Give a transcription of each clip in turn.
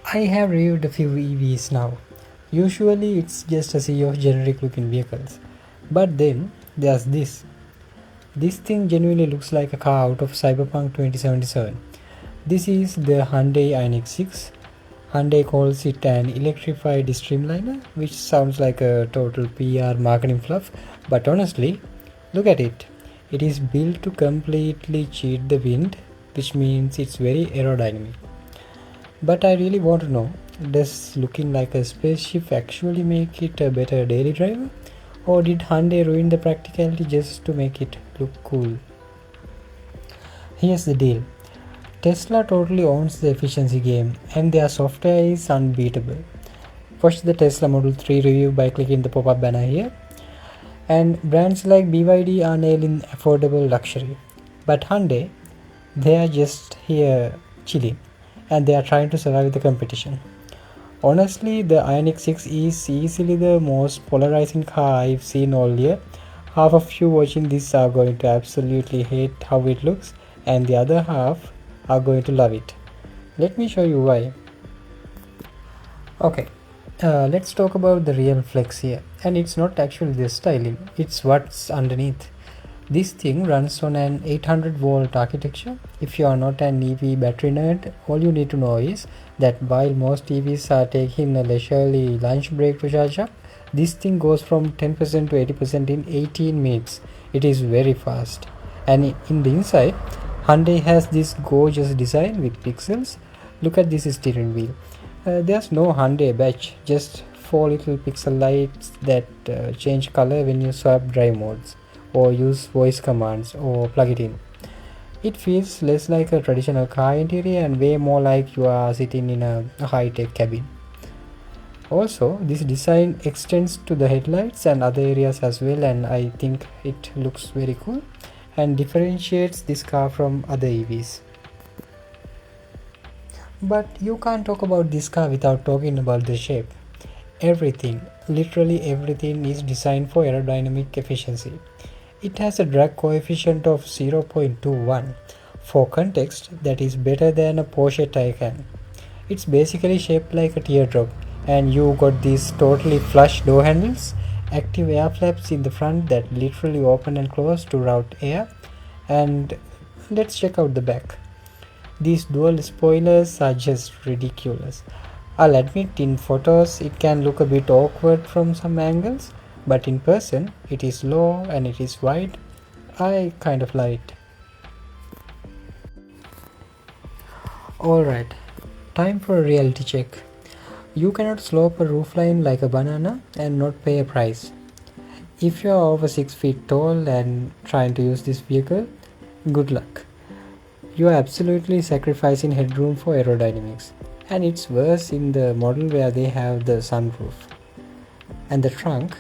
I have reviewed a few EVs now. Usually it's just a sea of generic looking vehicles. But then there's this. This thing genuinely looks like a car out of Cyberpunk 2077. This is the Hyundai IONIQ 6. Hyundai calls it an electrified streamliner, which sounds like a total PR marketing fluff, but honestly, look at it. It is built to completely cheat the wind, which means it's very aerodynamic. But I really want to know, does looking like a spaceship actually make it a better daily driver? Or did Hyundai ruin the practicality just to make it look cool? Here's the deal. Tesla totally owns the efficiency game and their software is unbeatable. Watch the Tesla Model 3 review by clicking the pop-up banner here. And brands like BYD are nailing affordable luxury. But Hyundai, they are just here chilling and they are trying to survive the competition. Honestly, the IONIQ 6 is easily the most polarizing car I've seen all year. Half of you watching this are going to absolutely hate how it looks, and the other half are going to love it. Let me show you why. Okay, let's talk about the real flex here. And it's not actually the styling, it's what's underneath. This thing runs on an 800 volt architecture. If you are not an EV battery nerd, all you need to know is that while most EVs are taking a leisurely lunch break to charge up, this thing goes from 10% to 80% in 18 minutes. It is very fast. And in the inside, Hyundai has this gorgeous design with pixels. Look at this steering wheel. There's no Hyundai badge, just four little pixel lights that change color when you swap drive modes or use voice commands or plug it in. It feels less like a traditional car interior and way more like you are sitting in a high-tech cabin. Also, this design extends to the headlights and other areas as well, and I think it looks very cool and differentiates this car from other EVs. But you can't talk about this car without talking about the shape. Everything, literally everything, is designed for aerodynamic efficiency. It has a drag coefficient of 0.21. For context, that is better than a Porsche Taycan. It's basically shaped like a teardrop, and you got these totally flush door handles, active air flaps in the front that literally open and close to route air, and let's check out the back. These dual spoilers are just ridiculous. I'll admit, in photos it can look a bit awkward from some angles, but in person it is low and it is wide. I kind of like it. Alright, time for a reality check. You cannot slope a roofline like a banana and not pay a price. If you are over 6 feet tall and trying to use this vehicle, good luck. You are absolutely sacrificing headroom for aerodynamics. And it's worse in the model where they have the sunroof. And the trunk,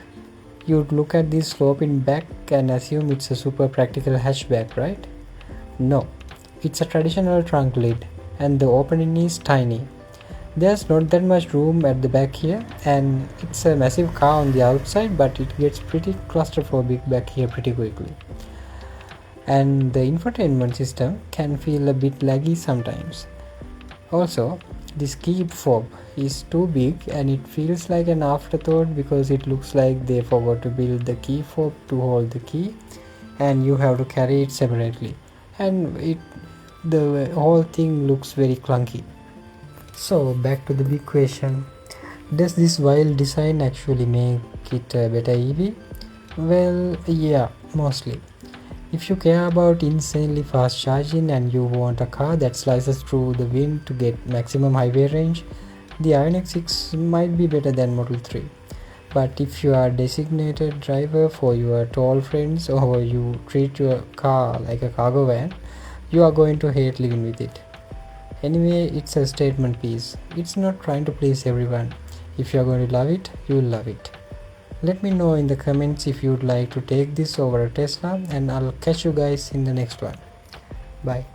you'd look at this sloping back and assume it's a super practical hatchback, right? No, it's a traditional trunk lid and the opening is tiny. There's not that much room at the back here, and it's a massive car on the outside, but it gets pretty claustrophobic back here pretty quickly. And the infotainment system can feel a bit laggy sometimes. Also, this key fob is too big and it feels like an afterthought because it looks like they forgot to build the key fob to hold the key and you have to carry it separately, and the whole thing looks very clunky. So back to the big question, does this wild design actually make it a better EV? Well, yeah, mostly. If you care about insanely fast charging and you want a car that slices through the wind to get maximum highway range, the IONIQ 6 might be better than Model 3. But if you are a designated driver for your tall friends or you treat your car like a cargo van, you are going to hate living with it. Anyway, it's a statement piece. It's not trying to please everyone. If you are going to love it, you will love it. Let me know in the comments if you'd like to take this over a Tesla, and I'll catch you guys in the next one. Bye.